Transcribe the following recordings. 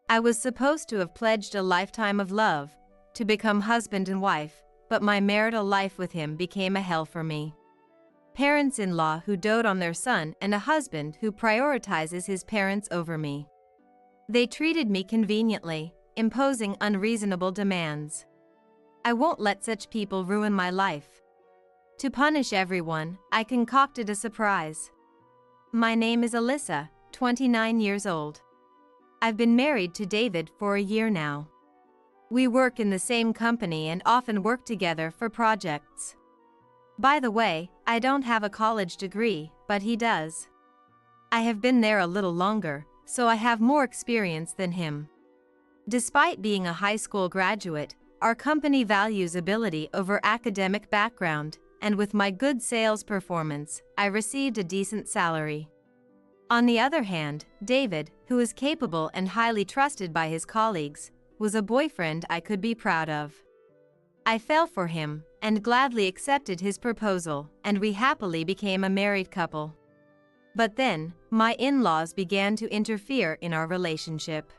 I was supposed to have pledged a lifetime of love, to become husband and wife, but my marital life with him became a hell for me. Parents-in-law who dote on their son and a husband who prioritizes his parents over me. They treated me conveniently, imposing unreasonable demands. I won't let such people ruin my life. To punish everyone, I concocted a surprise. My name is Alyssa, 29 years old. I've been married to David for a year now. We work in the same company and often work together for projects. By the way, I don't have a college degree, but he does. I have been there a little longer, so I have more experience than him. Despite being a high school graduate, our company values ability over academic background, and with my good sales performance, I received a decent salary. On the other hand, David, who is capable and highly trusted by his colleagues, was a boyfriend I could be proud of. I fell for him, and gladly accepted his proposal, and we happily became a married couple. But then, my in-laws began to interfere in our relationship.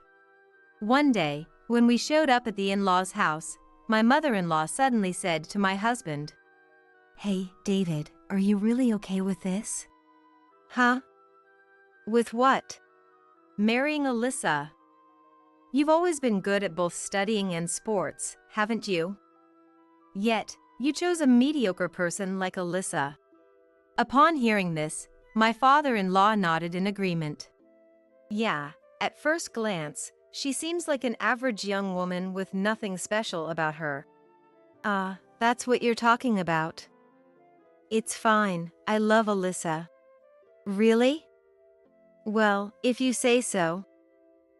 One day, when we showed up at the in-laws' house, my mother-in-law suddenly said to my husband, "Hey, David, are you really okay with this?" "Huh? With what?" "Marrying Alyssa. You've always been good at both studying and sports, haven't you? Yet, you chose a mediocre person like Alyssa." Upon hearing this, my father-in-law nodded in agreement. "Yeah, at first glance, she seems like an average young woman with nothing special about her." That's what you're talking about. It's fine, I love Alyssa." "Really?" "Well, if you say so."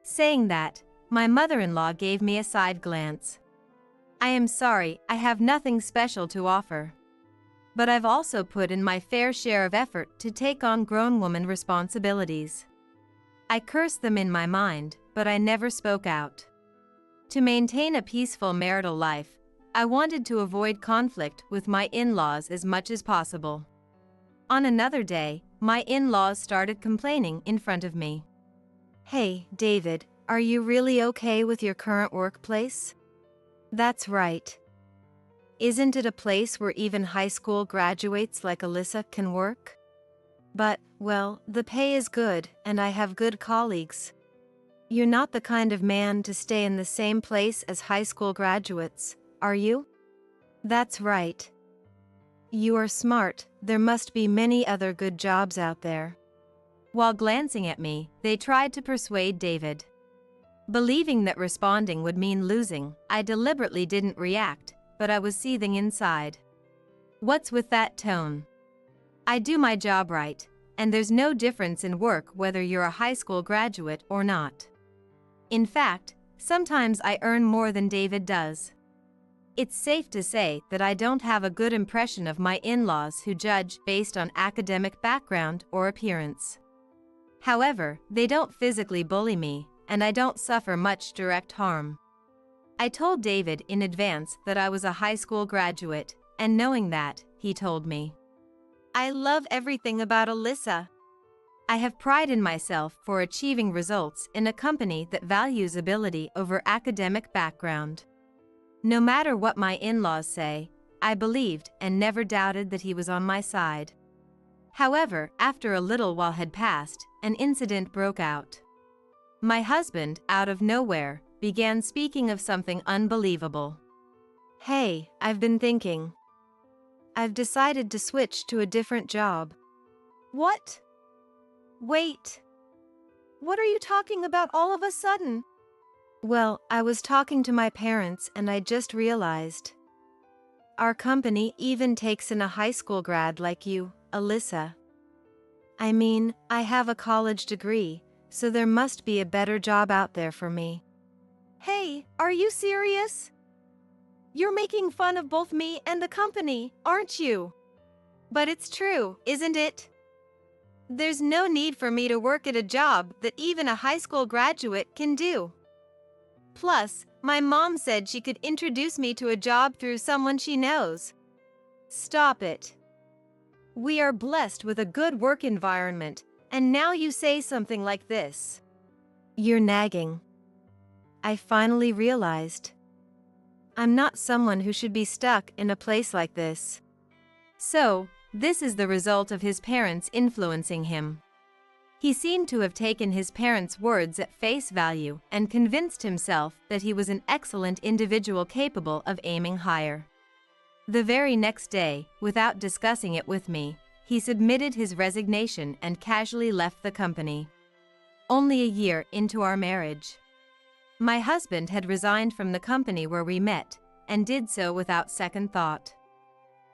Saying that, my mother-in-law gave me a side glance. "I am sorry, I have nothing special to offer. But I've also put in my fair share of effort to take on grown woman responsibilities." I cursed them in my mind, but I never spoke out. To maintain a peaceful marital life, I wanted to avoid conflict with my in-laws as much as possible. On another day, my in-laws started complaining in front of me. "Hey, David, are you really okay with your current workplace?" "That's right. Isn't it a place where even high school graduates like Alyssa can work?" "But, well, the pay is good, and I have good colleagues." "You're not the kind of man to stay in the same place as high school graduates, are you?" "That's right. You are smart, there must be many other good jobs out there." While glancing at me, they tried to persuade David. Believing that responding would mean losing, I deliberately didn't react, but I was seething inside. What's with that tone? I do my job right, and there's no difference in work whether you're a high school graduate or not. In fact, sometimes I earn more than David does. It's safe to say that I don't have a good impression of my in-laws who judge based on academic background or appearance. However, they don't physically bully me, and I don't suffer much direct harm. I told David in advance that I was a high school graduate, and knowing that, he told me, "I love everything about Alyssa. I have pride in myself for achieving results in a company that values ability over academic background." No matter what my in-laws say, I believed and never doubted that he was on my side. However, after a little while had passed, an incident broke out. My husband, out of nowhere, began speaking of something unbelievable. "Hey, I've been thinking. I've decided to switch to a different job." "What? Wait. What are you talking about all of a sudden?" "Well, I was talking to my parents and I just realized. Our company even takes in a high school grad like you, Alyssa. I mean, I have a college degree, so there must be a better job out there for me." "Hey, are you serious? You're making fun of both me and the company, aren't you?" "But it's true, isn't it? There's no need for me to work at a job that even a high school graduate can do. Plus, my mom said she could introduce me to a job through someone she knows." "Stop it. We are blessed with a good work environment, and now you say something like this." "You're nagging. I finally realized I'm not someone who should be stuck in a place like this. So, this is the result of his parents influencing him. He seemed to have taken his parents' words at face value and convinced himself that he was an excellent individual capable of aiming higher. The very next day, without discussing it with me, he submitted his resignation and casually left the company. Only a year into our marriage. My husband had resigned from the company where we met, and did so without second thought.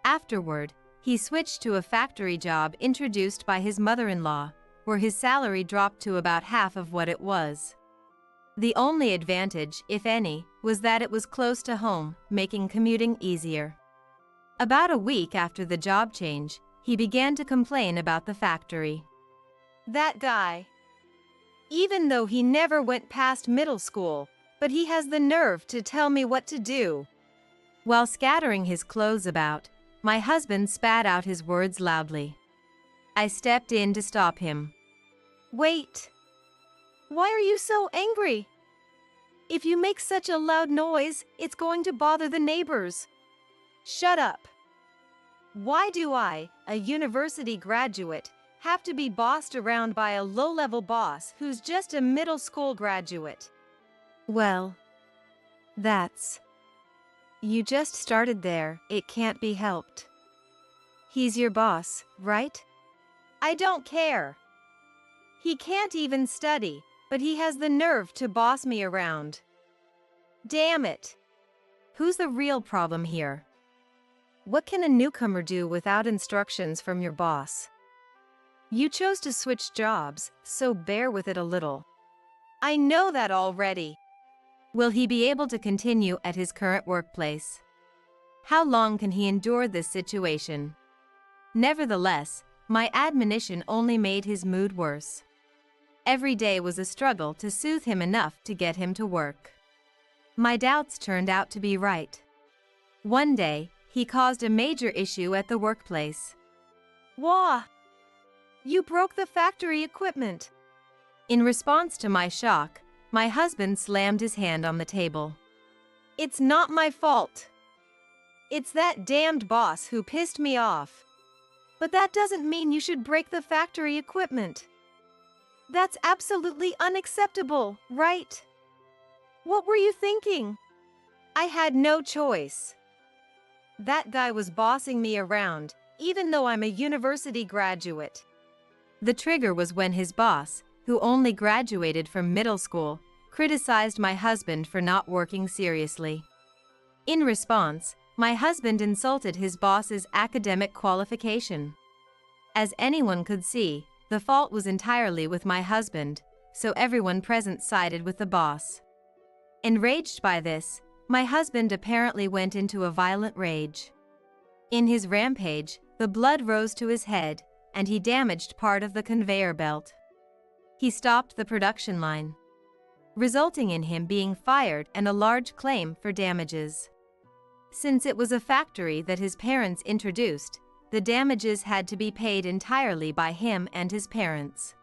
Afterward, he switched to a factory job introduced by his mother-in-law, where his salary dropped to about half of what it was. The only advantage, if any, was that it was close to home, making commuting easier. About a week after the job change, he began to complain about the factory. That guy. Even though he never went past middle school, but he has the nerve to tell me what to do. While scattering his clothes about, my husband spat out his words loudly. I stepped in to stop him. Wait. Why are you so angry? If you make such a loud noise, it's going to bother the neighbors. Shut up. Why do I, a university graduate, have to be bossed around by a low-level boss who's just a middle school graduate? Well, that's... You just started there, it can't be helped. He's your boss, right? I don't care. He can't even study, but he has the nerve to boss me around. Damn it. Who's the real problem here? What can a newcomer do without instructions from your boss? You chose to switch jobs, so bear with it a little. I know that already. Will he be able to continue at his current workplace? How long can he endure this situation? Nevertheless, my admonition only made his mood worse. Every day was a struggle to soothe him enough to get him to work. My doubts turned out to be right. One day, he caused a major issue at the workplace. Wah! You broke the factory equipment. In response to my shock, my husband slammed his hand on the table. It's not my fault. It's that damned boss who pissed me off. But that doesn't mean you should break the factory equipment. That's absolutely unacceptable, right? What were you thinking? I had no choice. That guy was bossing me around, even though I'm a university graduate. The trigger was when his boss, who only graduated from middle school, criticized my husband for not working seriously. In response, my husband insulted his boss's academic qualification. As anyone could see, the fault was entirely with my husband, so everyone present sided with the boss. Enraged by this, my husband apparently went into a violent rage. In his rampage, the blood rose to his head, and he damaged part of the conveyor belt. He stopped the production line, resulting in him being fired and a large claim for damages. Since it was a factory that his parents introduced, the damages had to be paid entirely by him and his parents.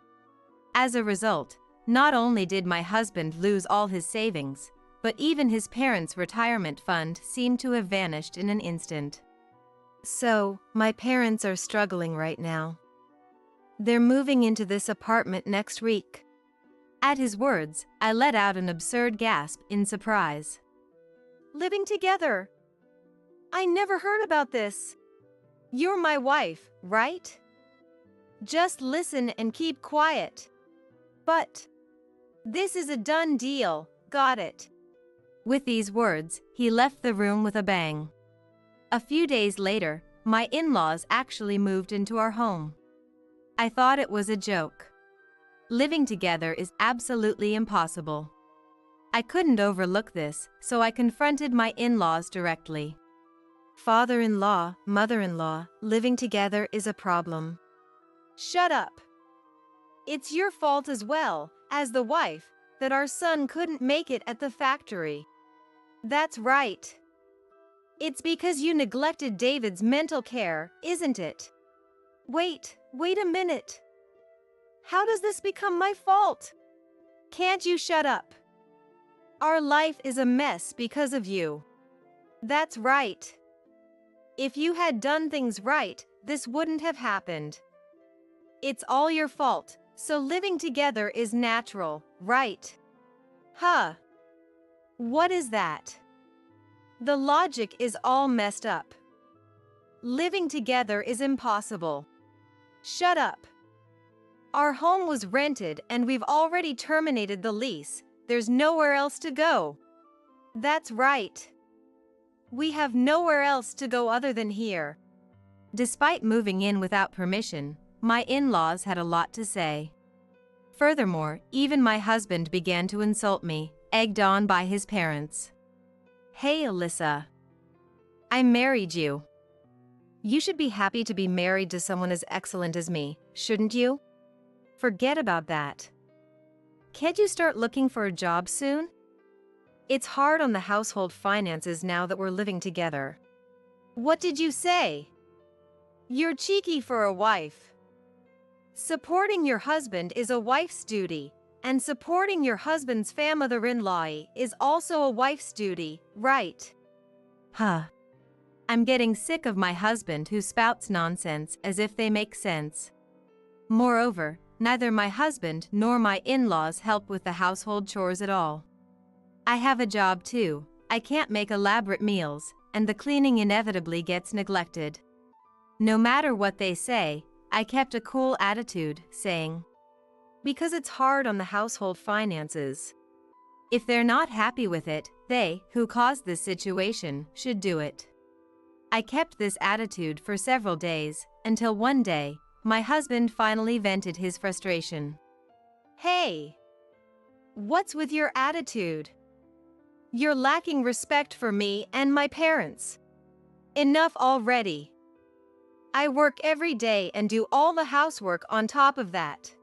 As a result, not only did my husband lose all his savings, but even his parents' retirement fund seemed to have vanished in an instant. So, my parents are struggling right now. They're moving into this apartment next week. At his words, I let out an absurd gasp in surprise. Living together? I never heard about this. You're my wife, right? Just listen and keep quiet. But this is a done deal, got it? With these words, he left the room with a bang. A few days later, my in-laws actually moved into our home. I thought it was a joke. Living together is absolutely impossible. I couldn't overlook this, so I confronted my in-laws directly. Father-in-law, mother-in-law, living together is a problem. Shut up. It's your fault as well, as the wife, that our son couldn't make it at the factory. That's right. It's because you neglected David's mental care, isn't it? Wait a minute. How does this become my fault? Can't you shut up? Our life is a mess because of you. That's right. If you had done things right, this wouldn't have happened. It's all your fault, so living together is natural, right? Huh. What is that? The logic is all messed up. Living together is impossible. Shut up. Our home was rented and we've already terminated the lease. There's nowhere else to go. That's right. We have nowhere else to go other than here. Despite moving in without permission, my in-laws had a lot to say. Furthermore, even my husband began to insult me, egged on by his parents. Hey Alyssa. I married you. You should be happy to be married to someone as excellent as me, shouldn't you? Forget about that. Can't you start looking for a job soon? It's hard on the household finances now that we're living together. What did you say? You're cheeky for a wife. Supporting your husband is a wife's duty, and supporting your husband's mother-in-law is also a wife's duty, right? Huh. I'm getting sick of my husband who spouts nonsense as if they make sense. Moreover, neither my husband nor my in-laws help with the household chores at all. I have a job too. I can't make elaborate meals, and the cleaning inevitably gets neglected. No matter what they say, I kept a cool attitude, saying, because it's hard on the household finances. If they're not happy with it, they, who caused this situation, should do it. I kept this attitude for several days, until one day, my husband finally vented his frustration. Hey! What's with your attitude? You're lacking respect for me and my parents. Enough already. I work every day and do all the housework on top of that.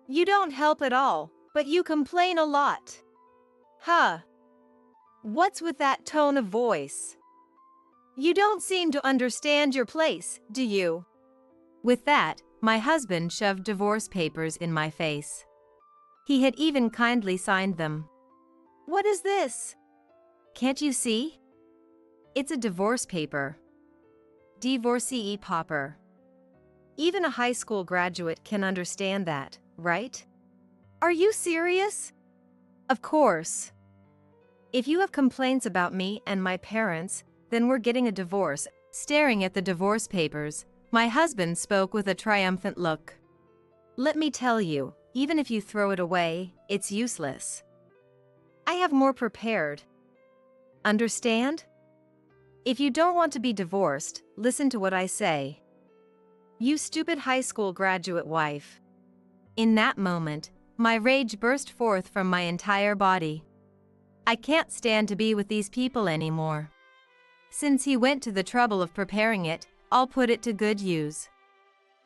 You don't help at all, but you complain a lot. Huh. What's with that tone of voice? You don't seem to understand your place, do you? With that, my husband shoved divorce papers in my face. He had even kindly signed them. What is this? Can't you see? It's a divorce paper. Divorcee popper. Even a high school graduate can understand that, right? Are you serious? Of course. If you have complaints about me and my parents, then we're getting a divorce. Staring at the divorce papers, my husband spoke with a triumphant look. Let me tell you, even if you throw it away, it's useless. I have more prepared. Understand? If you don't want to be divorced, listen to what I say. You stupid high school graduate wife. In that moment, my rage burst forth from my entire body. I can't stand to be with these people anymore. Since he went to the trouble of preparing it, I'll put it to good use.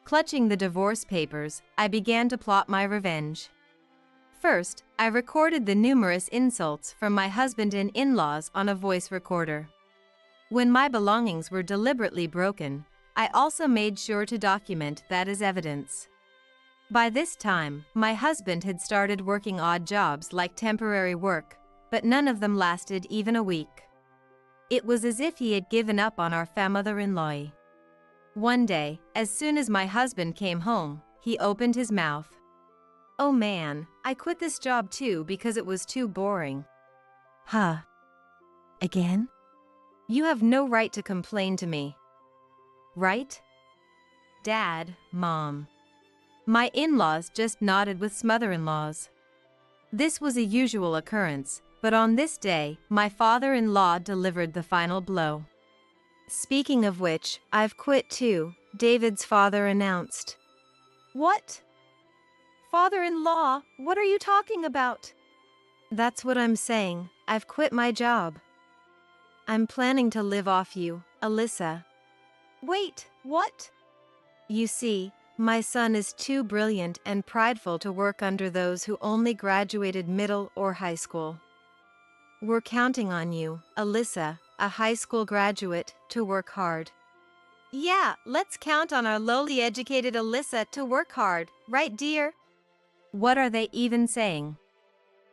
Clutching the divorce papers, I began to plot my revenge. First, I recorded the numerous insults from my husband and in-laws on a voice recorder. When my belongings were deliberately broken, I also made sure to document that as evidence. By this time, my husband had started working odd jobs like temporary work, but none of them lasted even a week. It was as if he had given up on our mother-in-law. One day, as soon as my husband came home, he opened his mouth. Oh man, I quit this job too because it was too boring. Huh? Again? You have no right to complain to me. Right? Dad, Mom. My in-laws just nodded with mother-in-laws. This was a usual occurrence, but on this day, my father-in-law delivered the final blow. Speaking of which, I've quit too, David's father announced. What? Father-in-law, what are you talking about? That's what I'm saying, I've quit my job. I'm planning to live off you, Alyssa. Wait, what? You see, my son is too brilliant and prideful to work under those who only graduated middle or high school. We're counting on you, Alyssa, a high school graduate, to work hard. Yeah, let's count on our lowly educated Alyssa to work hard, right dear? What are they even saying?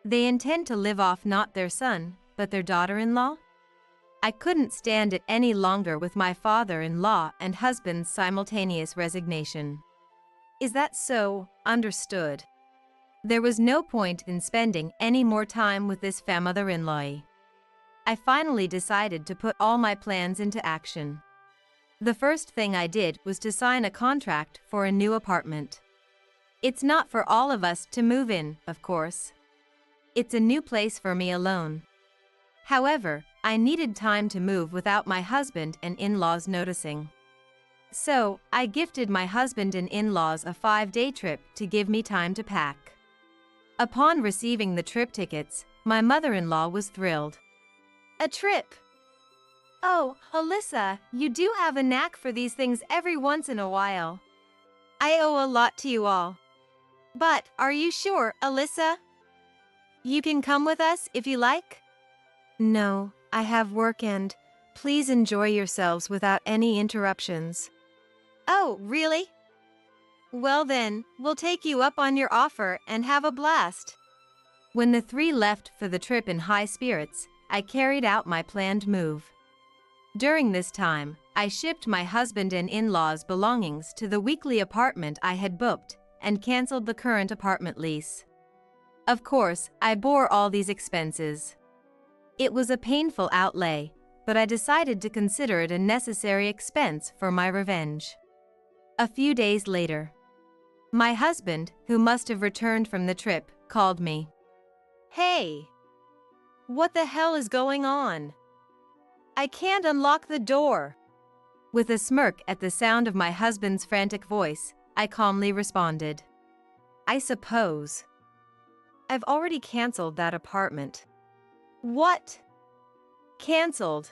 They intend to live off not their son, but their daughter-in-law? I couldn't stand it any longer with my father-in-law and husband's simultaneous resignation. Is that so? Understood. There was no point in spending any more time with this mother-in-law. I finally decided to put all my plans into action. The first thing I did was to sign a contract for a new apartment. It's not for all of us to move in, of course. It's a new place for me alone. However, I needed time to move without my husband and in-laws noticing. So, I gifted my husband and in-laws a 5-day trip to give me time to pack. Upon receiving the trip tickets, my mother-in-law was thrilled. A trip? Oh, Alyssa, you do have a knack for these things every once in a while. I owe a lot to you all. But, are you sure, Alyssa? You can come with us if you like? No, I have work and please enjoy yourselves without any interruptions. Oh, really? Well then, we'll take you up on your offer and have a blast. When the three left for the trip in high spirits, I carried out my planned move. During this time, I shipped my husband and in-laws' belongings to the weekly apartment I had booked and canceled the current apartment lease. Of course, I bore all these expenses. It was a painful outlay, but I decided to consider it a necessary expense for my revenge. A few days later, my husband, who must have returned from the trip, called me. Hey! What the hell is going on? I can't unlock the door. With a smirk at the sound of my husband's frantic voice, I calmly responded. I suppose. I've already canceled that apartment. What? Canceled?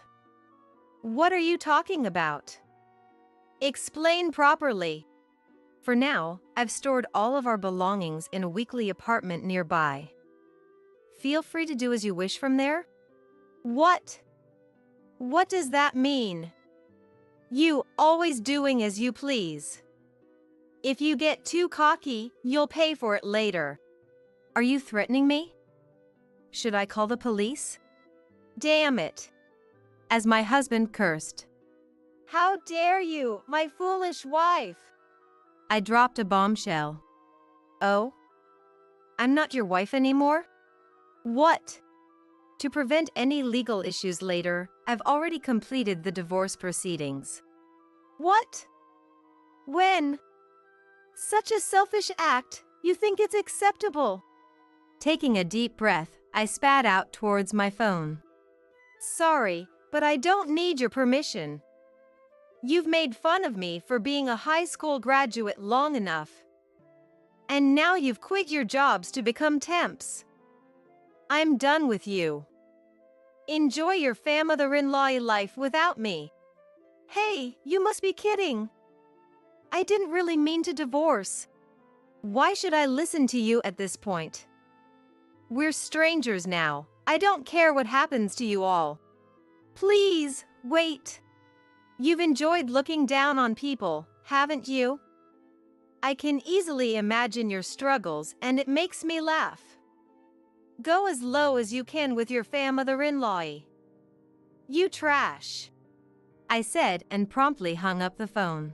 What are you talking about? Explain properly. For now, I've stored all of our belongings in a weekly apartment nearby. Feel free to do as you wish from there? What? What does that mean? You always doing as you please. If you get too cocky, you'll pay for it later. Are you threatening me? Should I call the police? Damn it! As my husband cursed. How dare you, my foolish wife! I dropped a bombshell. Oh? I'm not your wife anymore? What? To prevent any legal issues later, I've already completed the divorce proceedings. What? When? Such a selfish act, you think it's acceptable? Taking a deep breath, I spat out towards my phone. Sorry, but I don't need your permission. You've made fun of me for being a high school graduate long enough. And now you've quit your jobs to become temps. I'm done with you. Enjoy your mother-in-law life without me. Hey, you must be kidding. I didn't really mean to divorce. Why should I listen to you at this point? We're strangers now. I don't care what happens to you all. Please, wait. You've enjoyed looking down on people, haven't you? I can easily imagine your struggles and it makes me laugh. Go as low as you can with your mother-in-law. You trash. I said and promptly hung up the phone.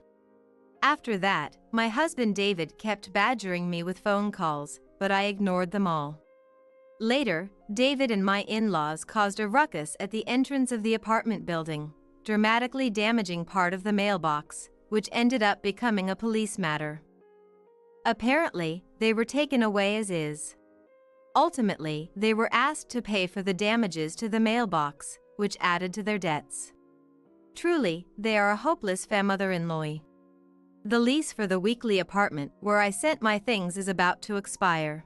After that, my husband David kept badgering me with phone calls, but I ignored them all. Later, David and my in-laws caused a ruckus at the entrance of the apartment building, dramatically damaging part of the mailbox, which ended up becoming a police matter. Apparently, they were taken away as is. Ultimately, they were asked to pay for the damages to the mailbox, which added to their debts. Truly, they are a hopeless mother-in-law. The lease for the weekly apartment where I sent my things is about to expire.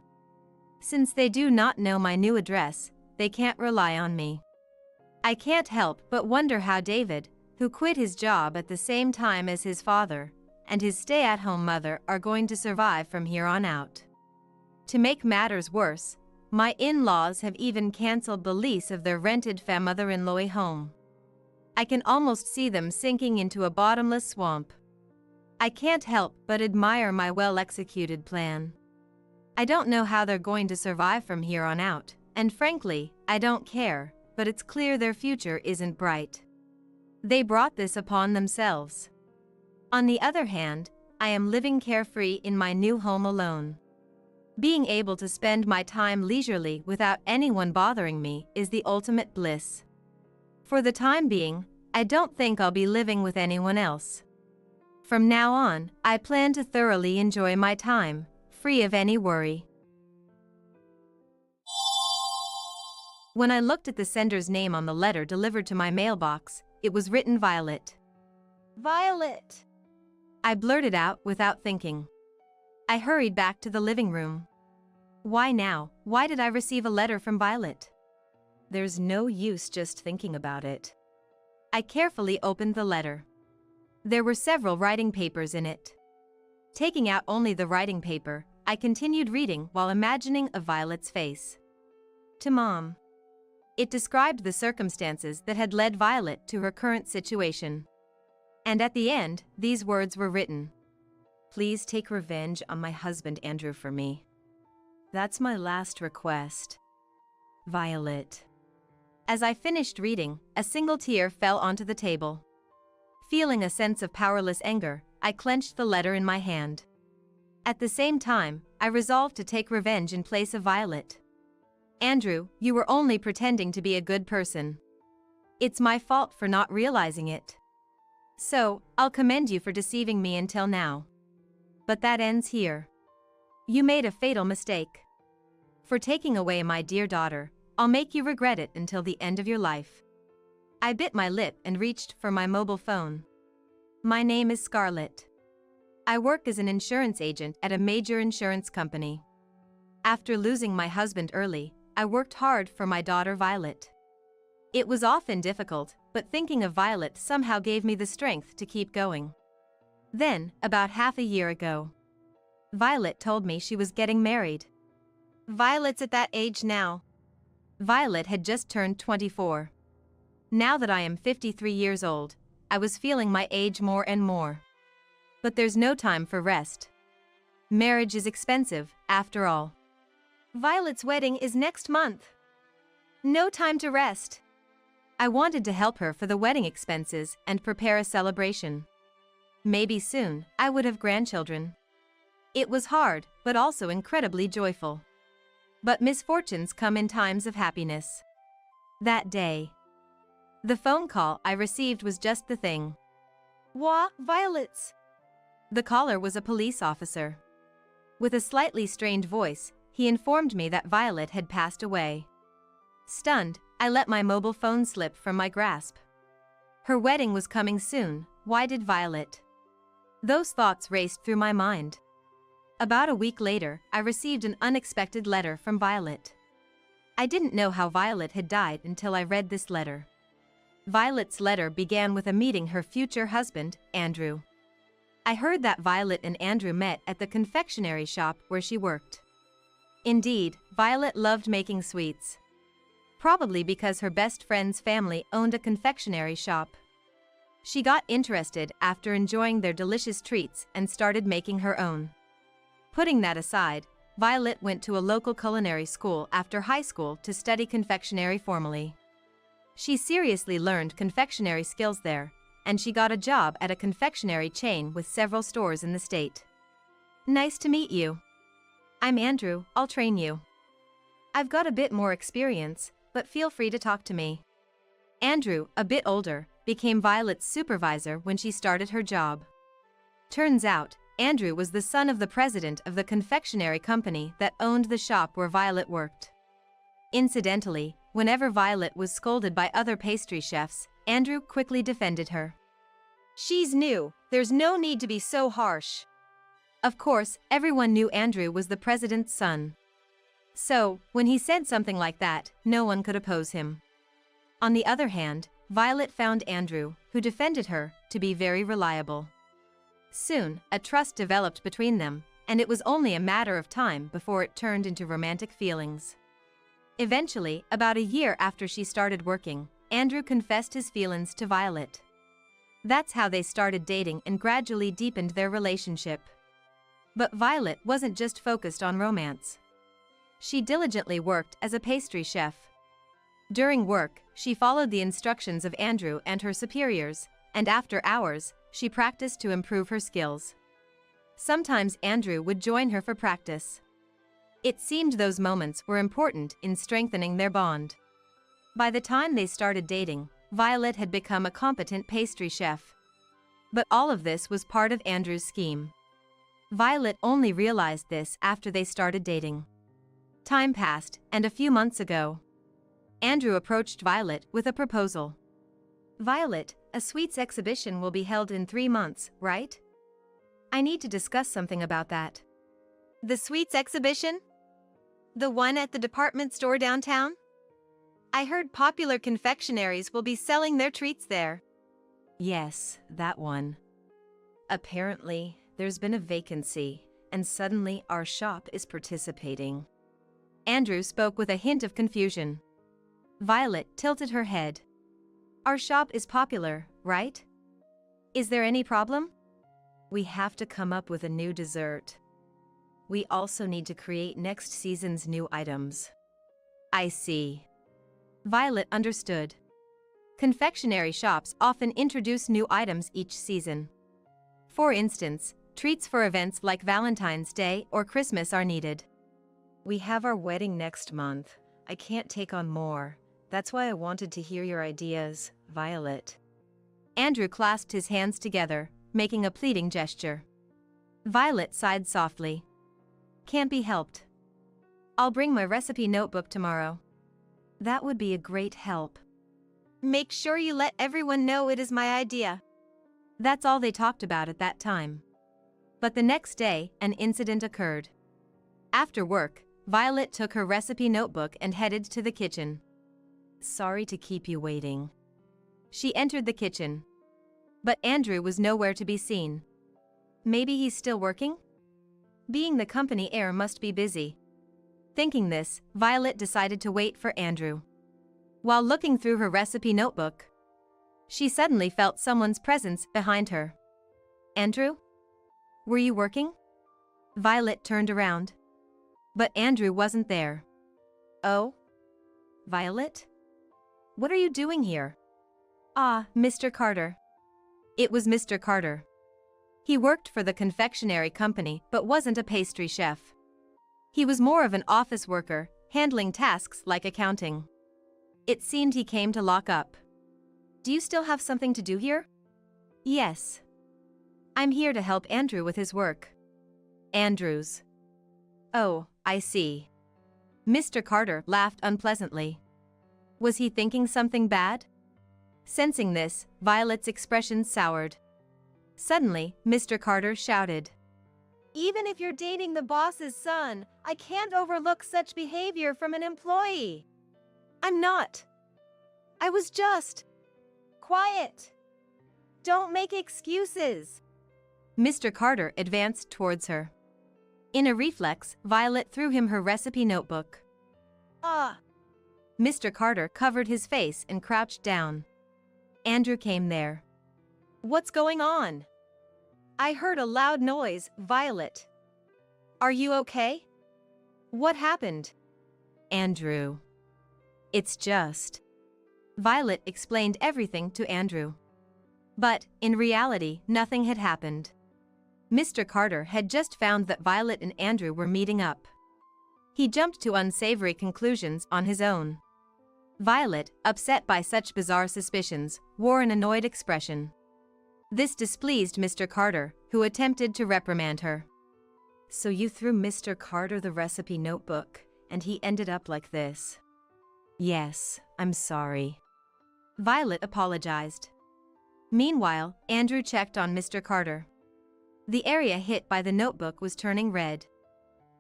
Since they do not know my new address, they can't rely on me. I can't help but wonder how David, who quit his job at the same time as his father, and his stay-at-home mother are going to survive from here on out. To make matters worse, my in-laws have even canceled the lease of their rented mother-in-law home. I can almost see them sinking into a bottomless swamp. I can't help but admire my well-executed plan. I don't know how they're going to survive from here on out, and frankly, I don't care, but it's clear their future isn't bright. They brought this upon themselves. On the other hand, I am living carefree in my new home alone. Being able to spend my time leisurely without anyone bothering me is the ultimate bliss. For the time being, I don't think I'll be living with anyone else. From now on, I plan to thoroughly enjoy my time, free of any worry. When I looked at the sender's name on the letter delivered to my mailbox, it was written Violet. Violet! I blurted out without thinking. I hurried back to the living room. Why now? Why did I receive a letter from Violet? There's no use just thinking about it. I carefully opened the letter. There were several writing papers in it. Taking out only the writing paper, I continued reading while imagining a Violet's face. To Mom. It described the circumstances that had led Violet to her current situation. And at the end, these words were written. Please take revenge on my husband Andrew for me. That's my last request. Violet. As I finished reading, a single tear fell onto the table. Feeling a sense of powerless anger, I clenched the letter in my hand. At the same time, I resolved to take revenge in place of Violet. Andrew, you were only pretending to be a good person. It's my fault for not realizing it. So, I'll commend you for deceiving me until now. But that ends here. You made a fatal mistake. For taking away my dear daughter, I'll make you regret it until the end of your life. I bit my lip and reached for my mobile phone. My name is Scarlett. I work as an insurance agent at a major insurance company. After losing my husband early, I worked hard for my daughter Violet. It was often difficult, but thinking of Violet somehow gave me the strength to keep going. Then, about half a year ago, Violet told me she was getting married. Violet's at that age now. Violet had just turned 24. Now that I am 53 years old, I was feeling my age more and more. But there's no time for rest. Marriage is expensive, after all. Violet's wedding is next month. No time to rest. I wanted to help her for the wedding expenses and prepare a celebration. Maybe soon, I would have grandchildren. It was hard, but also incredibly joyful. But misfortunes come in times of happiness. That day, the phone call I received was just the thing. Violet's. The caller was a police officer. With a slightly strained voice, he informed me that Violet had passed away. Stunned, I let my mobile phone slip from my grasp. Her wedding was coming soon, why did Violet? Those thoughts raced through my mind. About a week later, I received an unexpected letter from Violet. I didn't know how Violet had died until I read this letter. Violet's letter began with a meeting her future husband, Andrew. I heard that Violet and Andrew met at the confectionery shop where she worked. Indeed, Violet loved making sweets. Probably because her best friend's family owned a confectionery shop. She got interested after enjoying their delicious treats and started making her own. Putting that aside, Violet went to a local culinary school after high school to study confectionery formally. She seriously learned confectionery skills there, and she got a job at a confectionery chain with several stores in the state. Nice to meet you. I'm Andrew, I'll train you. I've got a bit more experience, but feel free to talk to me. Andrew, a bit older, became Violet's supervisor when she started her job. Turns out, Andrew was the son of the president of the confectionery company that owned the shop where Violet worked. Incidentally, whenever Violet was scolded by other pastry chefs, Andrew quickly defended her. She's new, there's no need to be so harsh. Of course, everyone knew Andrew was the president's son. So, when he said something like that, no one could oppose him. On the other hand, Violet found Andrew, who defended her, to be very reliable. Soon, a trust developed between them, and it was only a matter of time before it turned into romantic feelings. Eventually, about a year after she started working, Andrew confessed his feelings to Violet. That's how they started dating and gradually deepened their relationship. But Violet wasn't just focused on romance. She diligently worked as a pastry chef. During work, she followed the instructions of Andrew and her superiors, and after hours, she practiced to improve her skills. Sometimes Andrew would join her for practice. It seemed those moments were important in strengthening their bond. By the time they started dating, Violet had become a competent pastry chef. But all of this was part of Andrew's scheme. Violet only realized this after they started dating. Time passed, and a few months ago, Andrew approached Violet with a proposal. "Violet, a sweets exhibition will be held in 3 months, right? I need to discuss something about that." "The sweets exhibition? The one at the department store downtown? I heard popular confectionaries will be selling their treats there." "Yes, that one. Apparently, there's been a vacancy, and suddenly our shop is participating." Andrew spoke with a hint of confusion. Violet tilted her head. "Our shop is popular, right? Is there any problem?" "We have to come up with a new dessert. We also need to create next season's new items." "I see." Violet understood. Confectionery shops often introduce new items each season. For instance, treats for events like Valentine's Day or Christmas are needed. "We have our wedding next month. I can't take on more. That's why I wanted to hear your ideas, Violet." Andrew clasped his hands together, making a pleading gesture. Violet sighed softly. "Can't be helped. I'll bring my recipe notebook tomorrow." "That would be a great help." "Make sure you let everyone know it is my idea." That's all they talked about at that time. But the next day, an incident occurred. After work, Violet took her recipe notebook and headed to the kitchen. "Sorry to keep you waiting." She entered the kitchen. But Andrew was nowhere to be seen. Maybe he's still working? Being the company heir must be busy. Thinking this, Violet decided to wait for Andrew. While looking through her recipe notebook, she suddenly felt someone's presence behind her. "Andrew? Were you working?" Violet turned around. But Andrew wasn't there. "Oh? Violet? What are you doing here?" "Ah, Mr. Carter." It was Mr. Carter. He worked for the confectionery company but wasn't a pastry chef. He was more of an office worker, handling tasks like accounting. It seemed he came to lock up. "Do you still have something to do here?" "Yes. I'm here to help Andrew with his work." "Andrew's. Oh, I see." Mr. Carter laughed unpleasantly. Was he thinking something bad? Sensing this, Violet's expression soured. Suddenly, Mr. Carter shouted, "Even if you're dating the boss's son, I can't overlook such behavior from an employee." "I'm not. I was just..." "Quiet. Don't make excuses." Mr. Carter advanced towards her. In a reflex, Violet threw him her recipe notebook. "Ah!" Mr. Carter covered his face and crouched down. Andrew came there. "What's going on?" "I heard a loud noise, Violet. Are you okay? What happened?" "Andrew. It's just..." Violet explained everything to Andrew. But, in reality, nothing had happened. Mr. Carter had just found that Violet and Andrew were meeting up. He jumped to unsavory conclusions on his own. Violet, upset by such bizarre suspicions, wore an annoyed expression. This displeased Mr. Carter, who attempted to reprimand her. "So you threw Mr. Carter the recipe notebook, and he ended up like this." "Yes, I'm sorry." Violet apologized. Meanwhile, Andrew checked on Mr. Carter. The area hit by the notebook was turning red.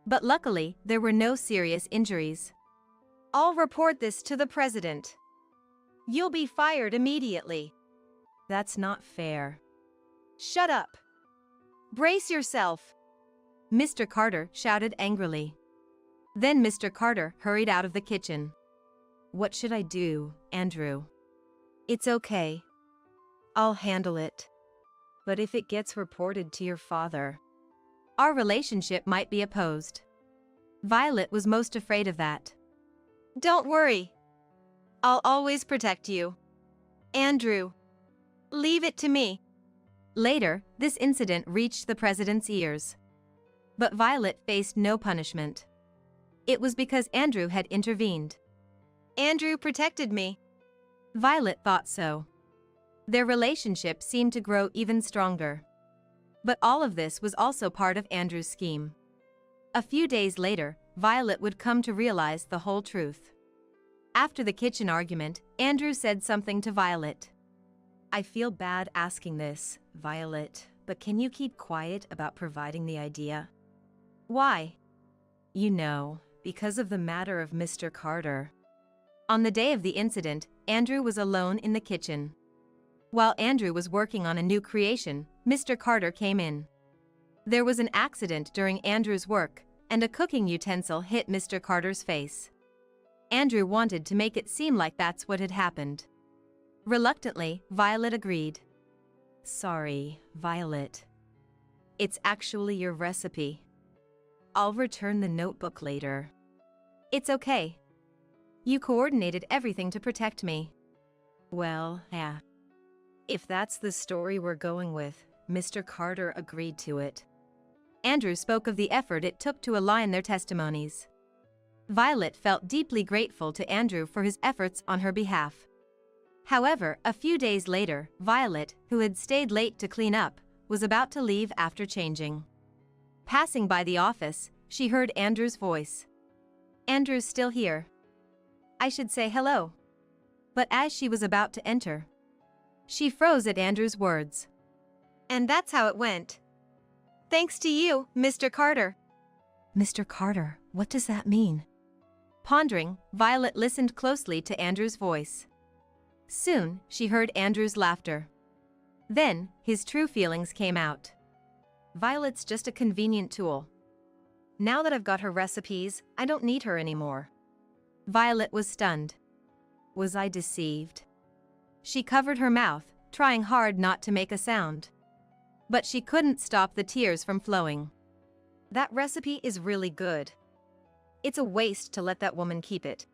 But luckily, there were no serious injuries. "I'll report this to the president. You'll be fired immediately." "That's not fair." "Shut up. Brace yourself." Mr. Carter shouted angrily. Then Mr. Carter hurried out of the kitchen. "What should I do, Andrew?" "It's okay. I'll handle it. But if it gets reported to your father..." our relationship might be opposed. Violet was most afraid of that. Don't worry. I'll always protect you. Andrew. Leave it to me. Later, this incident reached the president's ears. But Violet faced no punishment. It was because Andrew had intervened. Andrew protected me. Violet thought so. Their relationship seemed to grow even stronger. But all of this was also part of Andrew's scheme. A few days later, Violet would come to realize the whole truth. After the kitchen argument, Andrew said something to Violet. I feel bad asking this, Violet, but can you keep quiet about providing the idea? Why? You know, because of the matter of Mr. Carter. On the day of the incident, Andrew was alone in the kitchen. While Andrew was working on a new creation, Mr. Carter came in. There was an accident during Andrew's work, and a cooking utensil hit Mr. Carter's face. Andrew wanted to make it seem like that's what had happened. Reluctantly, Violet agreed. Sorry, Violet. It's actually your recipe. I'll return the notebook later. It's okay. You coordinated everything to protect me. Well, yeah. If that's the story we're going with, Mr. Carter agreed to it. Andrew spoke of the effort it took to align their testimonies. Violet felt deeply grateful to Andrew for his efforts on her behalf. However, a few days later, Violet, who had stayed late to clean up, was about to leave after changing. Passing by the office, she heard Andrew's voice. Andrew's still here. I should say hello. But as she was about to enter, she froze at Andrew's words. And that's how it went. Thanks to you, Mr. Carter. Mr. Carter, what does that mean? Pondering, Violet listened closely to Andrew's voice. Soon, she heard Andrew's laughter. Then, his true feelings came out. Violet's just a convenient tool. Now that I've got her recipes, I don't need her anymore. Violet was stunned. Was I deceived? She covered her mouth, trying hard not to make a sound. But she couldn't stop the tears from flowing. That recipe is really good. It's a waste to let that woman keep it.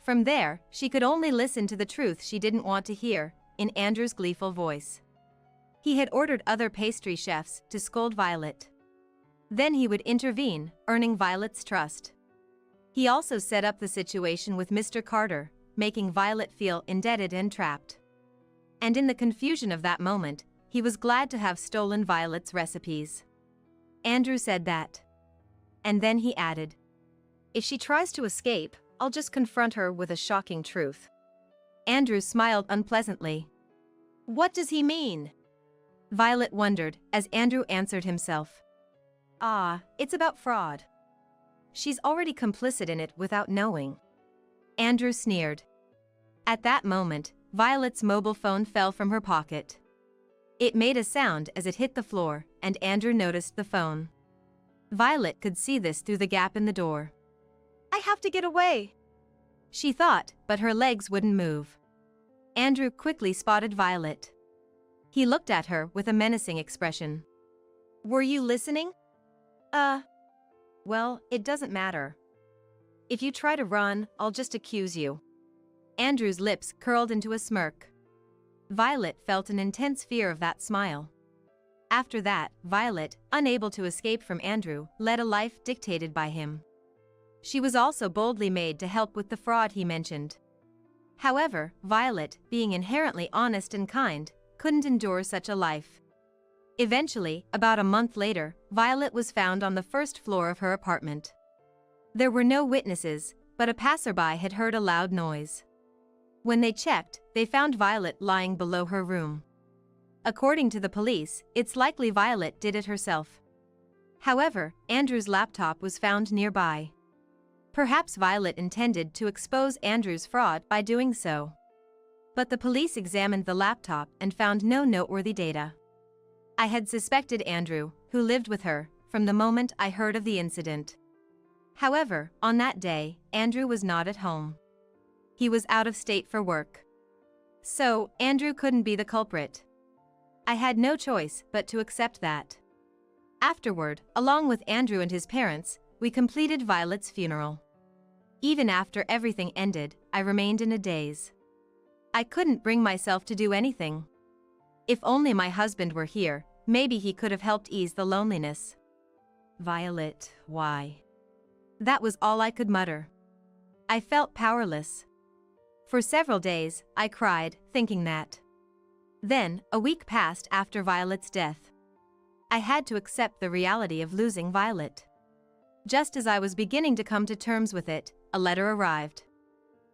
From there, she could only listen to the truth she didn't want to hear, in Andrew's gleeful voice. He had ordered other pastry chefs to scold Violet. Then he would intervene, earning Violet's trust. He also set up the situation with Mr. Carter, making Violet feel indebted and trapped. And in the confusion of that moment, he was glad to have stolen Violet's recipes. Andrew said that. And then he added, if she tries to escape, I'll just confront her with a shocking truth. Andrew smiled unpleasantly. What does he mean? Violet wondered as Andrew answered himself. It's about fraud. She's already complicit in it without knowing. Andrew sneered. At that moment, Violet's mobile phone fell from her pocket. It made a sound as it hit the floor, and Andrew noticed the phone. Violet could see this through the gap in the door. I have to get away, she thought, but her legs wouldn't move. Andrew quickly spotted Violet. He looked at her with a menacing expression. Were you listening? Well, it doesn't matter. If you try to run, I'll just accuse you. Andrew's lips curled into a smirk. Violet felt an intense fear of that smile. After that, Violet, unable to escape from Andrew, led a life dictated by him. She was also boldly made to help with the fraud he mentioned. However, Violet, being inherently honest and kind, couldn't endure such a life. Eventually, about a month later, Violet was found on the first floor of her apartment. There were no witnesses, but a passerby had heard a loud noise. When they checked, they found Violet lying below her room. According to the police, it's likely Violet did it herself. However, Andrew's laptop was found nearby. Perhaps Violet intended to expose Andrew's fraud by doing so. But the police examined the laptop and found no noteworthy data. I had suspected Andrew, who lived with her, from the moment I heard of the incident. However, on that day, Andrew was not at home. He was out of state for work. So, Andrew couldn't be the culprit. I had no choice but to accept that. Afterward, along with Andrew and his parents, we completed Violet's funeral. Even after everything ended, I remained in a daze. I couldn't bring myself to do anything. If only my husband were here, maybe he could have helped ease the loneliness. Violet, why? That was all I could mutter. I felt powerless. For several days, I cried, thinking that. Then, a week passed after Violet's death. I had to accept the reality of losing Violet. Just as I was beginning to come to terms with it, a letter arrived.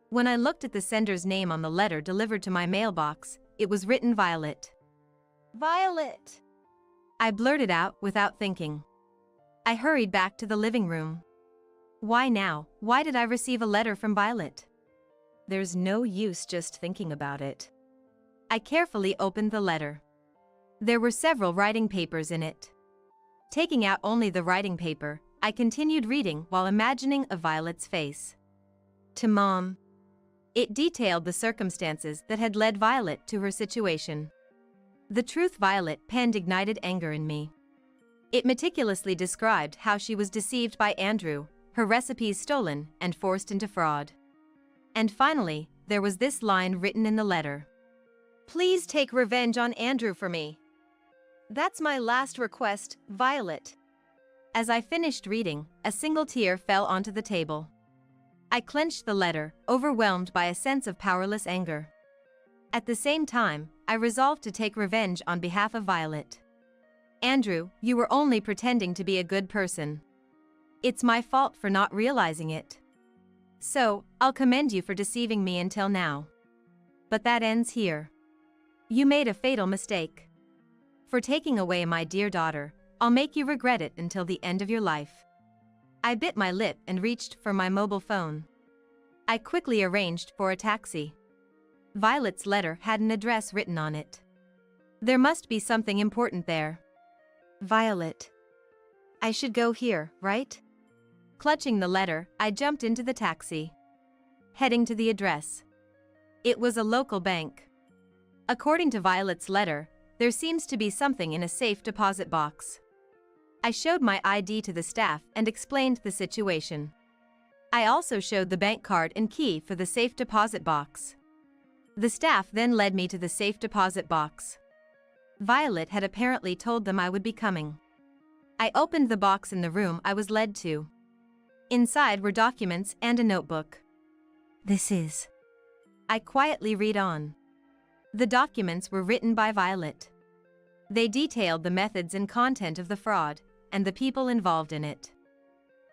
When I looked at the sender's name on the letter delivered to my mailbox, it was written Violet. Violet! I blurted out without thinking. I hurried back to the living room. Why now? Why did I receive a letter from Violet? There's no use just thinking about it. I carefully opened the letter. There were several writing papers in it. Taking out only the writing paper, I continued reading while imagining a Violet's face. To Mom. It detailed the circumstances that had led Violet to her situation. The truth Violet penned ignited anger in me. It meticulously described how she was deceived by Andrew, her recipes stolen and forced into fraud. And finally, there was this line written in the letter. Please take revenge on Andrew for me. That's my last request, Violet. As I finished reading, a single tear fell onto the table. I clenched the letter, overwhelmed by a sense of powerless anger. At the same time, I resolved to take revenge on behalf of Violet. Andrew, you were only pretending to be a good person. It's my fault for not realizing it. So, I'll commend you for deceiving me until now. But that ends here. You made a fatal mistake. For taking away my dear daughter, I'll make you regret it until the end of your life. I bit my lip and reached for my mobile phone. I quickly arranged for a taxi. Violet's letter had an address written on it. There must be something important there. Violet. I should go here, right? Clutching the letter, I jumped into the taxi. Heading to the address. It was a local bank. According to Violet's letter, there seems to be something in a safe deposit box. I showed my ID to the staff and explained the situation. I also showed the bank card and key for the safe deposit box. The staff then led me to the safe deposit box. Violet had apparently told them I would be coming. I opened the box in the room I was led to. Inside were documents and a notebook. This is. I quietly read on. The documents were written by Violet. They detailed the methods and content of the fraud, and the people involved in it.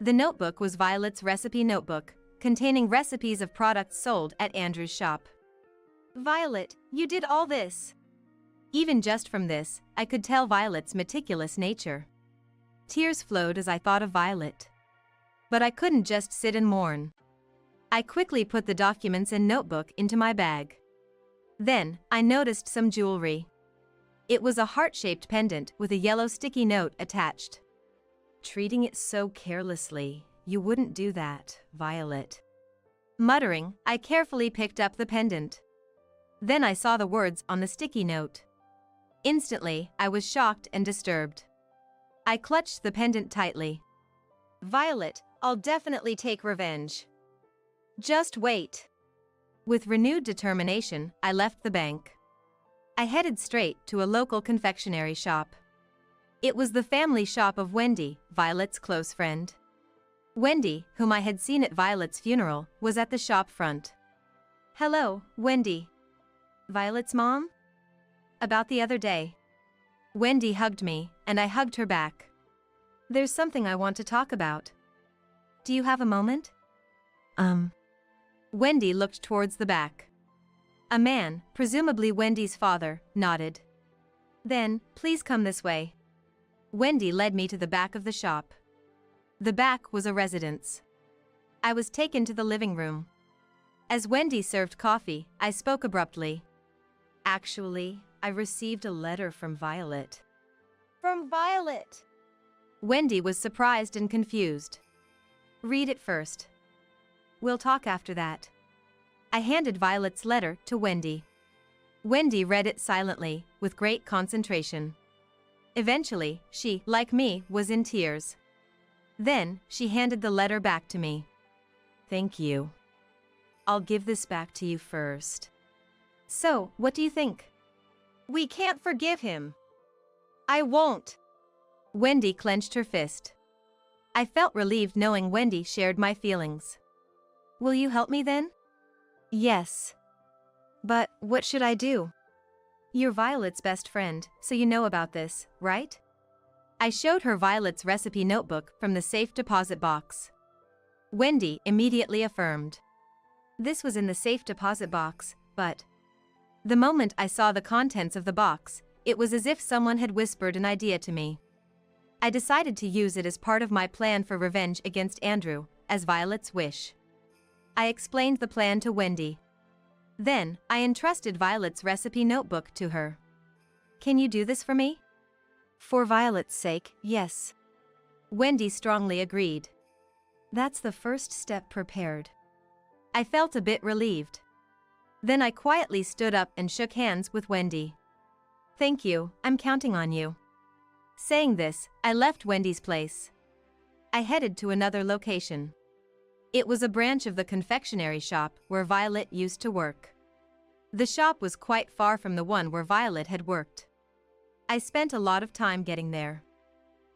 The notebook was Violet's recipe notebook, containing recipes of products sold at Andrew's shop. Violet, you did all this. Even just from this, I could tell Violet's meticulous nature. Tears flowed as I thought of Violet. But I couldn't just sit and mourn. I quickly put the documents and notebook into my bag. Then, I noticed some jewelry. It was a heart-shaped pendant with a yellow sticky note attached. Treating it so carelessly, you wouldn't do that, Violet. Muttering, I carefully picked up the pendant. Then I saw the words on the sticky note. Instantly, I was shocked and disturbed. I clutched the pendant tightly. Violet, I'll definitely take revenge. Just wait. With renewed determination, I left the bank. I headed straight to a local confectionery shop. It was the family shop of Wendy, Violet's close friend. Wendy, whom I had seen at Violet's funeral, was at the shop front. Hello, Wendy. Violet's mom? About the other day. Wendy hugged me, and I hugged her back. There's something I want to talk about. Do you have a moment? Wendy looked towards the back. A man, presumably Wendy's father, nodded. Then, please come this way. Wendy led me to the back of the shop. The back was a residence. I was taken to the living room. As Wendy served coffee, I spoke abruptly. Actually, I received a letter from Violet. From Violet? Wendy was surprised and confused. Read it first. We'll talk after that. I handed Violet's letter to Wendy. Wendy read it silently, with great concentration. Eventually, she, like me, was in tears. Then, she handed the letter back to me. Thank you. I'll give this back to you first. So, what do you think? We can't forgive him. I won't. Wendy clenched her fist. I felt relieved knowing Wendy shared my feelings. Will you help me then? Yes. But what should I do? You're Violet's best friend, so you know about this, right? I showed her Violet's recipe notebook from the safe deposit box. Wendy immediately affirmed. This was in the safe deposit box, but the moment I saw the contents of the box, it was as if someone had whispered an idea to me. I decided to use it as part of my plan for revenge against Andrew, as Violet's wish. I explained the plan to Wendy. Then, I entrusted Violet's recipe notebook to her. Can you do this for me? For Violet's sake, yes. Wendy strongly agreed. That's the first step prepared. I felt a bit relieved. Then I quietly stood up and shook hands with Wendy. Thank you, I'm counting on you. Saying this, I left Wendy's place. I headed to another location. It was a branch of the confectionery shop where Violet used to work. The shop was quite far from the one where Violet had worked. I spent a lot of time getting there.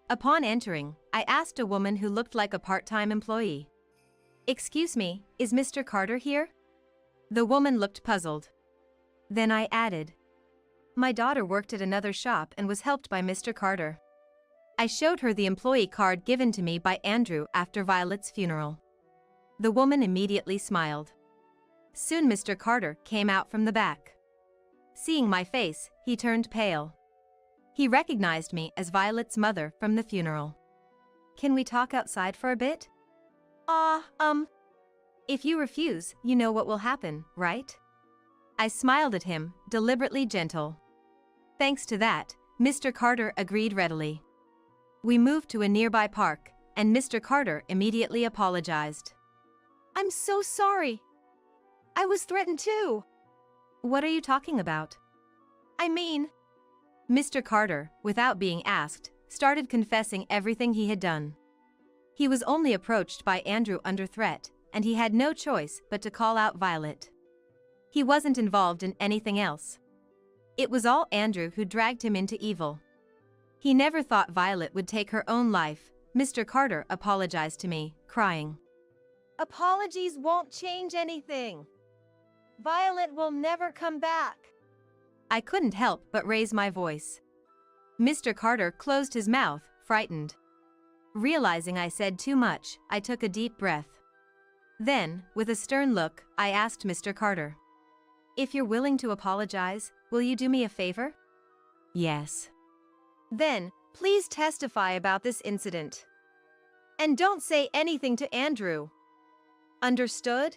Upon entering, I asked a woman who looked like a part-time employee. Excuse me, is Mr. Carter here? The woman looked puzzled. Then I added, my daughter worked at another shop and was helped by Mr. Carter. I showed her the employee card given to me by Andrew after Violet's funeral. The woman immediately smiled. Soon Mr. Carter came out from the back. Seeing my face, he turned pale. He recognized me as Violet's mother from the funeral. Can we talk outside for a bit? If you refuse, you know what will happen, right? I smiled at him, deliberately gentle. Thanks to that, Mr. Carter agreed readily. We moved to a nearby park, and Mr. Carter immediately apologized. I'm so sorry. I was threatened too. What are you talking about? I mean, Mr. Carter, without being asked, started confessing everything he had done. He was only approached by Andrew under threat, and he had no choice but to call out Violet. He wasn't involved in anything else. It was all Andrew who dragged him into evil. He never thought Violet would take her own life. Mr. Carter apologized to me, crying. Apologies won't change anything. Violet will never come back. I couldn't help but raise my voice. Mr. Carter closed his mouth, frightened. Realizing I said too much, I took a deep breath. Then, with a stern look, I asked Mr. Carter. If you're willing to apologize, will you do me a favor? Yes. Then, please testify about this incident. And don't say anything to Andrew. Understood?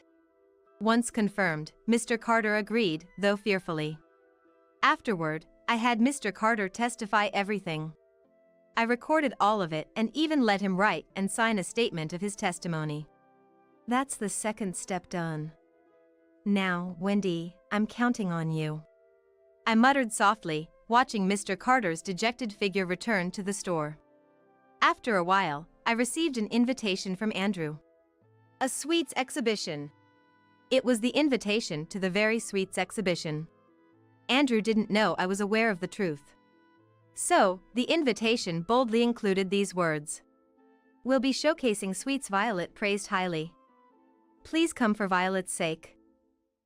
Once confirmed, Mr. Carter agreed, though fearfully. Afterward, I had Mr. Carter testify everything. I recorded all of it and even let him write and sign a statement of his testimony. That's the second step done. Now, Wendy, I'm counting on you. I muttered softly, watching Mr. Carter's dejected figure return to the store. After a while, I received an invitation from Andrew. A sweets exhibition. It was the invitation to the very sweets exhibition. Andrew didn't know I was aware of the truth. So, the invitation boldly included these words. We'll be showcasing sweets Violet praised highly. Please come for Violet's sake.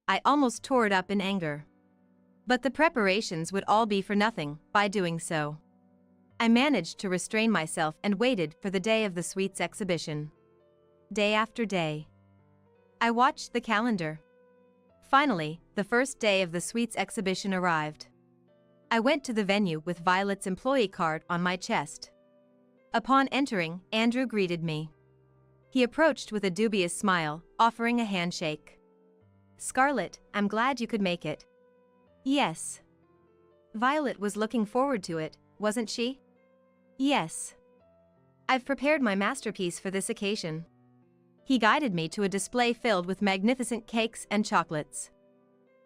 I almost tore it up in anger. But the preparations would all be for nothing by doing so. I managed to restrain myself and waited for the day of the sweets exhibition. Day after day. I watched the calendar. Finally, the first day of the sweets exhibition arrived. I went to the venue with Violet's employee card on my chest. Upon entering, Andrew greeted me. He approached with a dubious smile, offering a handshake. Scarlett, I'm glad you could make it. Yes. Violet was looking forward to it, wasn't she? Yes. I've prepared my masterpiece for this occasion. He guided me to a display filled with magnificent cakes and chocolates.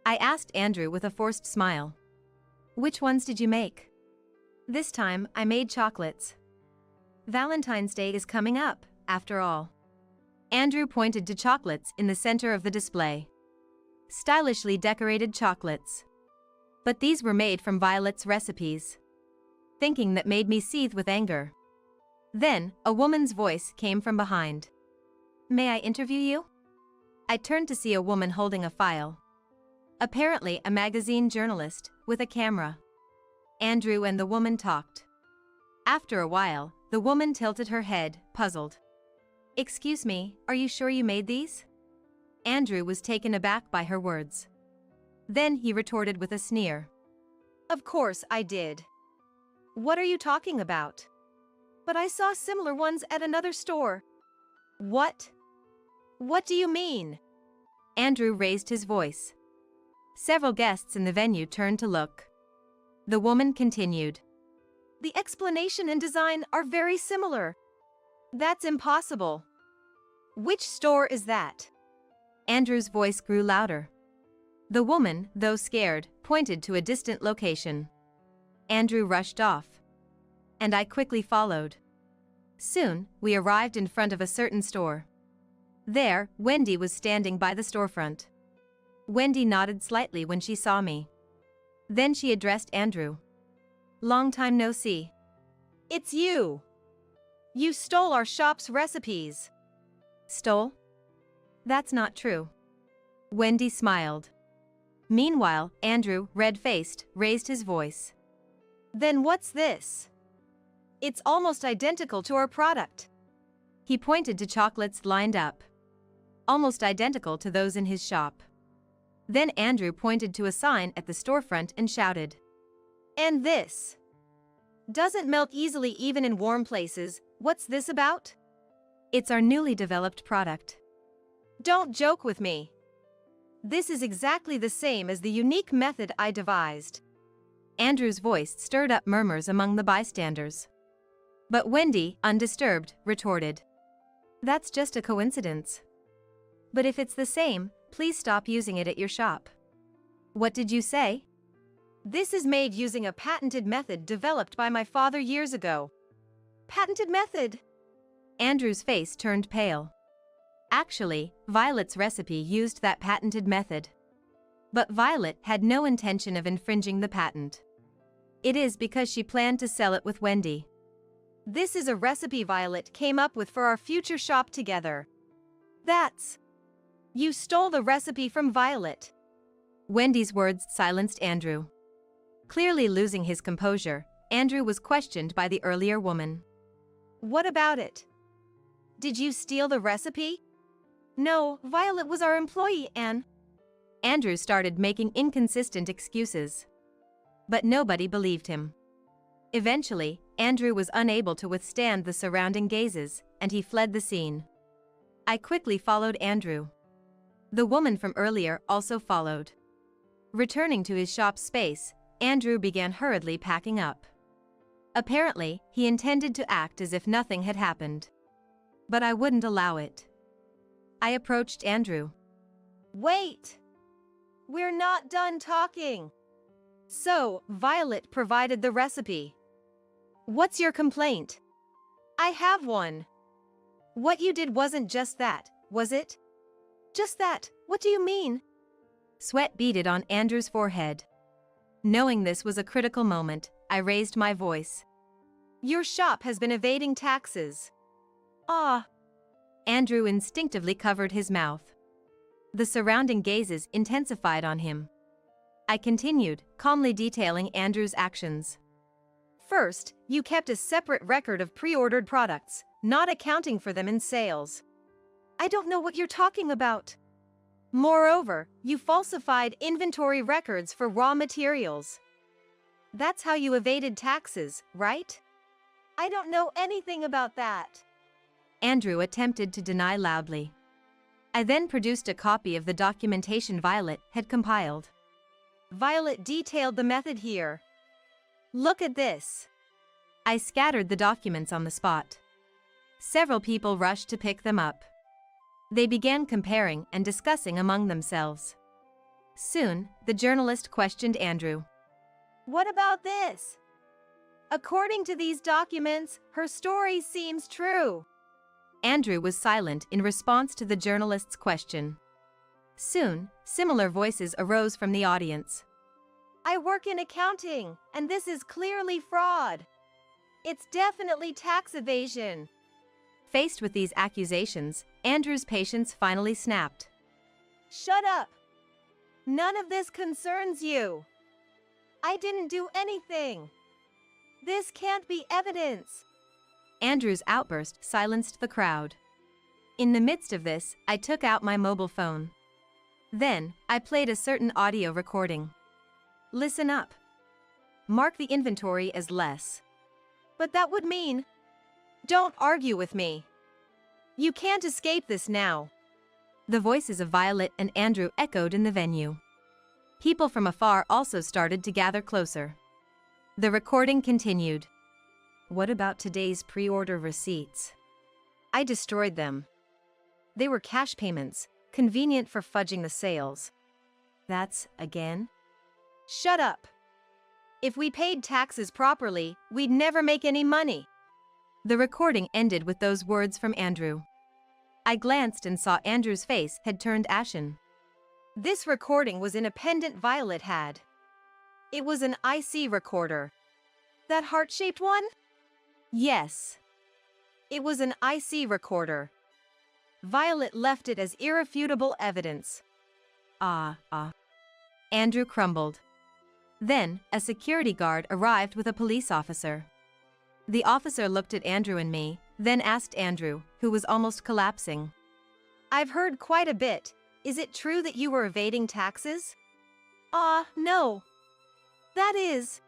I asked Andrew with a forced smile. Which ones did you make? This time, I made chocolates. Valentine's Day is coming up, after all. Andrew pointed to chocolates in the center of the display. Stylishly decorated chocolates. But these were made from Violet's recipes. Thinking that made me seethe with anger. Then, a woman's voice came from behind. May I interview you? I turned to see a woman holding a file. Apparently a magazine journalist, with a camera. Andrew and the woman talked. After a while, the woman tilted her head, puzzled. Excuse me, are you sure you made these? Andrew was taken aback by her words. Then he retorted with a sneer. Of course I did. What are you talking about? But I saw similar ones at another store. What? What do you mean? Andrew raised his voice. Several guests in the venue turned to look. The woman continued. The explanation and design are very similar. That's impossible. Which store is that? Andrew's voice grew louder. The woman, though scared, pointed to a distant location. Andrew rushed off. And I quickly followed. Soon, we arrived in front of a certain store. There, Wendy was standing by the storefront. Wendy nodded slightly when she saw me. Then she addressed Andrew. Long time no see. It's you. You stole our shop's recipes. Stole? That's not true. Wendy smiled. Meanwhile, Andrew, red-faced, raised his voice. Then what's this? It's almost identical to our product. He pointed to chocolates lined up. Almost identical to those in his shop. Then Andrew pointed to a sign at the storefront and shouted. And this? Doesn't melt easily even in warm places. What's this about? It's our newly developed product. Don't joke with me. This is exactly the same as the unique method I devised. Andrew's voice stirred up murmurs among the bystanders. But Wendy, undisturbed, retorted. That's just a coincidence. But if it's the same, please stop using it at your shop. What did you say? This is made using a patented method developed by my father years ago. Patented method? Andrew's face turned pale. Actually, Violet's recipe used that patented method. But Violet had no intention of infringing the patent. It is because she planned to sell it with Wendy. This is a recipe Violet came up with for our future shop together. That's... You stole the recipe from Violet. Wendy's words silenced Andrew. Clearly losing his composure, Andrew was questioned by the earlier woman. What about it? Did you steal the recipe? No, Violet was our employee, Anne. Andrew started making inconsistent excuses. But nobody believed him. Eventually, Andrew was unable to withstand the surrounding gazes, and he fled the scene. I quickly followed Andrew. The woman from earlier also followed. Returning to his shop space, Andrew began hurriedly packing up. Apparently, he intended to act as if nothing had happened. But I wouldn't allow it. I approached Andrew. Wait! We're not done talking. So, Violet provided the recipe. What's your complaint? I have one. What you did wasn't just that, was it? Just that, what do you mean? Sweat beaded on Andrew's forehead. Knowing this was a critical moment, I raised my voice. Your shop has been evading taxes. Ah. Andrew instinctively covered his mouth. The surrounding gazes intensified on him. I continued, calmly detailing Andrew's actions. First, you kept a separate record of pre-ordered products, not accounting for them in sales. I don't know what you're talking about. Moreover, you falsified inventory records for raw materials. That's how you evaded taxes, right? I don't know anything about that. Andrew attempted to deny loudly. I then produced a copy of the documentation Violet had compiled. Violet detailed the method here. Look at this. I scattered the documents on the spot. Several people rushed to pick them up. They began comparing and discussing among themselves. Soon, the journalist questioned Andrew. What about this? According to these documents, her story seems true. Andrew was silent in response to the journalist's question. Soon, similar voices arose from the audience. I work in accounting, and this is clearly fraud. It's definitely tax evasion. Faced with these accusations, Andrew's patience finally snapped. Shut up. None of this concerns you. I didn't do anything. This can't be evidence. Andrew's outburst silenced the crowd. In the midst of this, I took out my mobile phone. Then, I played a certain audio recording. Listen up. Mark the inventory as less. But that would mean... Don't argue with me. You can't escape this now. The voices of Violet and Andrew echoed in the venue. People from afar also started to gather closer. The recording continued. What about today's pre-order receipts? I destroyed them. They were cash payments, convenient for fudging the sales. That's again? Shut up. If we paid taxes properly, we'd never make any money. The recording ended with those words from Andrew. I glanced and saw Andrew's face had turned ashen. This recording was in a pendant Violet had. It was an IC recorder. That heart-shaped one? Yes. It was an IC recorder. Violet left it as irrefutable evidence. Andrew crumbled. Then, a security guard arrived with a police officer. The officer looked at Andrew and me, then asked Andrew, who was almost collapsing. I've heard quite a bit. Is it true that you were evading taxes? No. That is...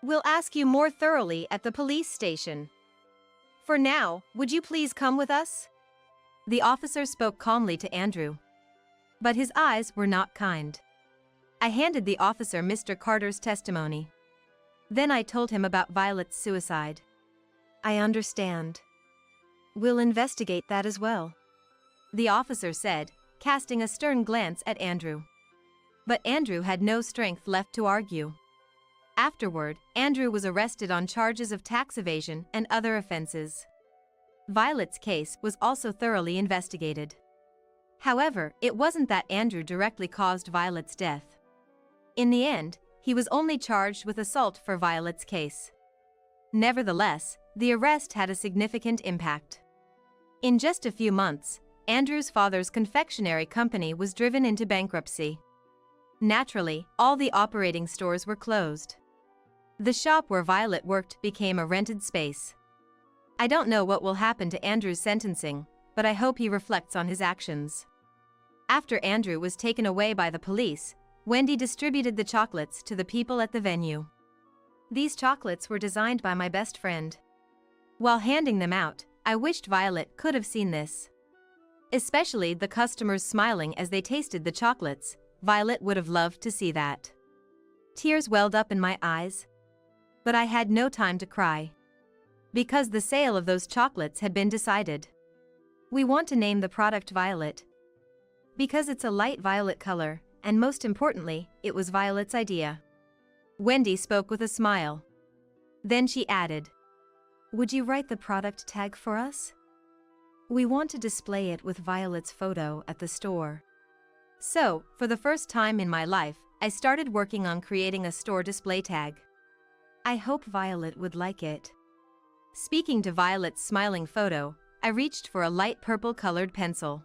We'll ask you more thoroughly at the police station. For now, would you please come with us? The officer spoke calmly to Andrew. But his eyes were not kind. I handed the officer Mr. Carter's testimony. Then I told him about Violet's suicide. I understand. We'll investigate that as well, the officer said, casting a stern glance at Andrew. But Andrew had no strength left to argue. Afterward, Andrew was arrested on charges of tax evasion and other offenses. Violet's case was also thoroughly investigated. However, it wasn't that Andrew directly caused Violet's death. In the end, he was only charged with assault for Violet's case. Nevertheless, the arrest had a significant impact. In just a few months, Andrew's father's confectionery company was driven into bankruptcy. Naturally, all the operating stores were closed. The shop where Violet worked became a rented space. I don't know what will happen to Andrew's sentencing, but I hope he reflects on his actions. After Andrew was taken away by the police, Wendy distributed the chocolates to the people at the venue. These chocolates were designed by my best friend. While handing them out, I wished Violet could have seen this. Especially the customers smiling as they tasted the chocolates. Violet would have loved to see that. Tears welled up in my eyes. But I had no time to cry. Because the sale of those chocolates had been decided. We want to name the product Violet. Because it's a light violet color, and most importantly, it was Violet's idea. Wendy spoke with a smile. Then she added, "Would you write the product tag for us? We want to display it with Violet's photo at the store." So, for the first time in my life, I started working on creating a store display tag. I hope Violet would like it. Speaking to Violet's smiling photo, I reached for a light purple-colored pencil.